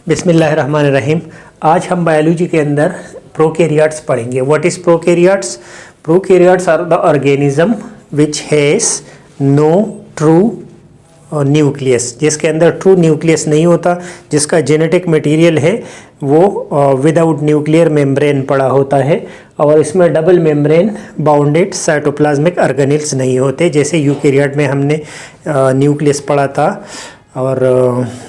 बिस्मिल्लाहिर्रहमानिर्रहीम। आज हम बायोलॉजी के अंदर प्रोकैरियोट्स पढ़ेंगे। What is prokaryotes? Prokaryotes are the organism which has no true nucleus, जिसके अंदर ट्रू न्यूक्लियस नहीं होता, जिसका जेनेटिक मटेरियल है वो विदाउट न्यूक्लियर मेम्ब्रेन पड़ा होता है और इसमें double membrane bounded cytoplasmic organelles नहीं होते, जैसे यूकैरियोट में हमने न्यूक्लियस पढ़ा था और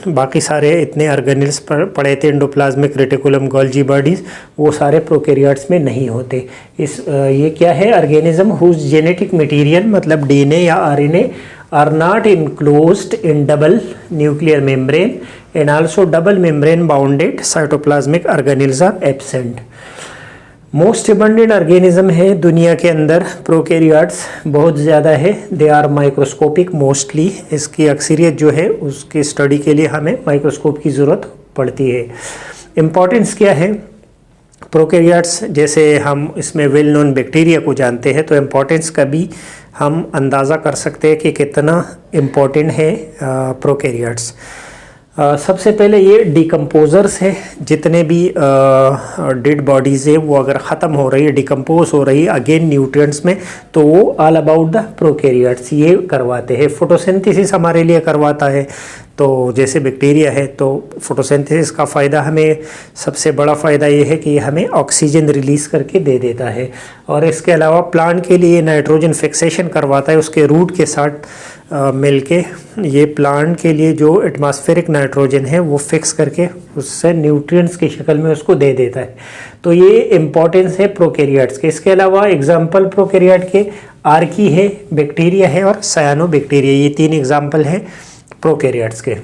बाकी सारे इतने ऑर्गेनेल्स पड़े थे, एंडोप्लाज्मिक रेटिकुलम, गोल्जी बॉडीज़, वो सारे प्रोकैरियोट्स में नहीं होते। ये क्या है? ऑर्गेनिज्म हुज जेनेटिक मटेरियल मतलब डीएनए या RNA are not enclosed in double nuclear membrane and also double membrane bounded cytoplasmic organelles are absent. Most abundant organism है दुनिया के अंदर प्रोकैरियोट्स, बहुत ज़्यादा है। They are microscopic mostly. इसकी अक्सरियत जो है उसकी स्टडी के लिए हमें माइक्रोस्कोप की ज़रूरत पड़ती है। इम्पॉर्टेंस क्या है प्रोकैरियोट्स? जैसे हम इसमें वेल नोन बैक्टीरिया को जानते हैं, तो इम्पॉर्टेंस का भी हम अंदाज़ा कर सकते हैं कि कितना इम्पोर्टेंट है प्रोकैरियोट्स। सबसे पहले ये डिकम्पोजर्स है। जितने भी डेड बॉडीज़ है वो अगर ख़त्म हो रही है, डिकम्पोज हो रही है अगेन न्यूट्रिएंट्स में, तो वो ऑल अबाउट द प्रोकैरियोट्स ये करवाते हैं। फोटोसिंथेसिस हमारे लिए करवाता है, तो जैसे बैक्टीरिया है तो फोटोसिंथेसिस का फ़ायदा हमें, सबसे बड़ा फ़ायदा ये है कि हमें ऑक्सीजन रिलीज़ करके दे देता है। और इसके अलावा प्लांट के लिए नाइट्रोजन फिक्सेशन करवाता है, उसके रूट के साथ मिलके ये प्लांट के लिए जो एटमॉस्फेरिक नाइट्रोजन है वो फिक्स करके उससे न्यूट्रिएंट्स की शक्ल में उसको दे देता है। तो ये इम्पॉर्टेंस है प्रोकैरियोट्स के। इसके अलावा एग्जाम्पल प्रोकैरियोट के आर्की है, बैक्टीरिया है और सायानोबैक्टीरिया, ये तीन एग्जाम्पल है प्रोकैरियोट्स के।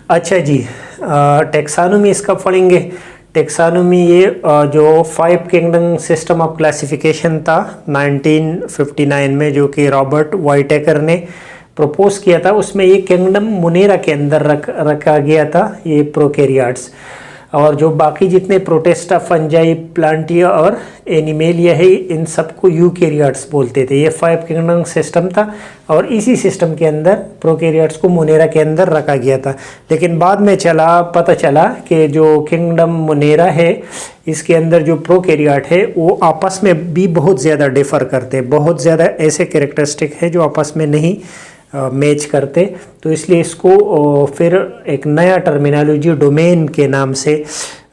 अच्छा जी, टेक्सानोमी इसका पढ़ेंगे। टेक्सानोमी ये जो 5 किंगडम सिस्टम ऑफ क्लासिफिकेशन था 1959 में, जो कि रॉबर्ट वाइटेकर ने प्रपोज किया था, उसमें ये किंगडम मोनेरा के अंदर रखा गया था ये प्रोकैरियोट्स। और जो बाकी जितने प्रोटिस्टा, फंजाई, प्लांटिया और एनिमेलिया है, इन सबको यूकैरियोट्स बोलते थे। ये 5 किंगडम सिस्टम था और इसी सिस्टम के अंदर प्रोकैरियोट्स को मोनेरा के अंदर रखा गया था। लेकिन बाद में पता चला कि जो किंगडम मोनेरा है इसके अंदर जो प्रोकैरियोट है वो आपस में भी बहुत ज़्यादा डिफ़र करते हैं। बहुत ज़्यादा ऐसे कैरेक्टरिस्टिक है जो आपस में नहीं मैच करते, तो इसलिए इसको फिर एक नया टर्मिनोलॉजी डोमेन के नाम से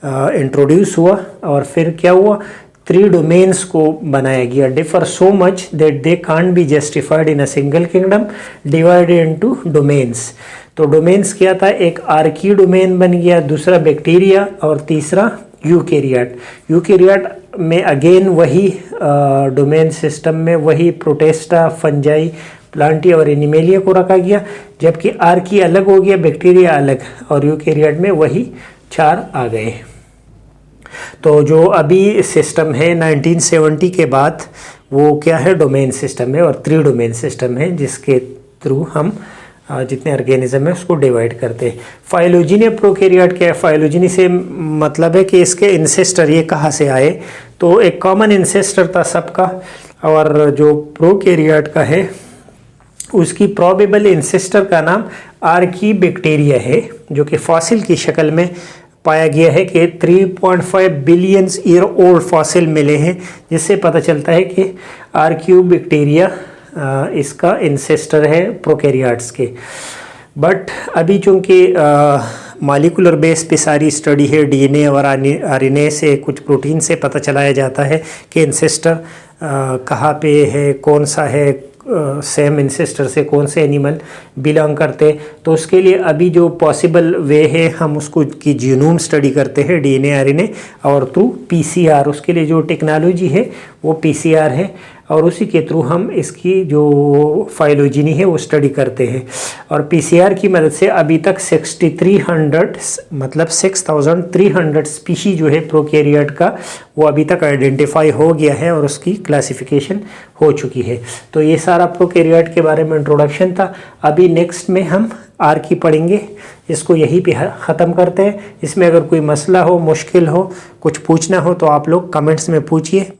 इंट्रोड्यूस हुआ। और फिर क्या हुआ, 3 डोमेन्स को बनाया गया। Differ so much that they can't be justified in a single kingdom, divided into domains. तो डोमेन्स क्या था? एक आर्की डोमेन बन गया, दूसरा बैक्टीरिया और तीसरा यूकैरियोट। यूकैरियोट में अगेन वही डोमेन सिस्टम में वही प्रोटिस्टा, फंजाई, प्लांटिया और एनिमेलिया को रखा गया, जबकि आर्की अलग हो गया, बैक्टीरिया अलग, और यूकैरियोट में वही 4 आ गए। तो जो अभी सिस्टम है 1970 के बाद वो क्या है? डोमेन सिस्टम है और 3 डोमेन सिस्टम है, जिसके थ्रू हम जितने ऑर्गेनिज्म है उसको डिवाइड करते हैं। फाइलोजेनी प्रोकैरियोट क्या है? फाइलोजेनी से मतलब है कि इसके इंसेस्टर ये कहाँ से आए, तो एक कॉमन इंसेस्टर था सबका। और जो प्रोकैरियोट का है उसकी प्रोबेबल इंसेस्टर का नाम आर्कीबैक्टीरिया है, जो कि फॉसिल की शक्ल में पाया गया है कि 3.5 बिलियन ईयर ओल्ड फॉसिल मिले हैं, जिससे पता चलता है कि आर्कीबैक्टीरिया इसका इंसेस्टर है प्रोकैरियोट्स के। बट अभी चूँकि मॉलिक्यूलर बेस पे सारी स्टडी है, डीएनए और आरएनए से, कुछ प्रोटीन से पता चलाया जाता है कि इंसेस्टर कहाँ पे है, कौन सा है, सेम इंसेस्टर से कौन से एनिमल बिलोंग करते। तो उसके लिए अभी जो पॉसिबल वे है हम उसको की जीनोम स्टडी करते हैं, डीएनए, आरएनए, और थ्रू पीसीआर। उसके लिए जो टेक्नोलॉजी है वो पीसीआर है और उसी के थ्रू हम इसकी जो फाइलोजेनी है वो स्टडी करते हैं। और पीसीआर की मदद से अभी तक 6300 स्पीशी जो है प्रोकैरियोट का वो अभी तक आइडेंटिफाई हो गया है और उसकी क्लासिफिकेशन हो चुकी है। तो ये सारा प्रोकैरियोट के बारे में इंट्रोडक्शन था। अभी नेक्स्ट में हम आर्की पढ़ेंगे, इसको यहीं पे ख़त्म करते हैं। इसमें अगर कोई मसला हो, मुश्किल हो, कुछ पूछना हो तो आप लोग कमेंट्स में पूछिए।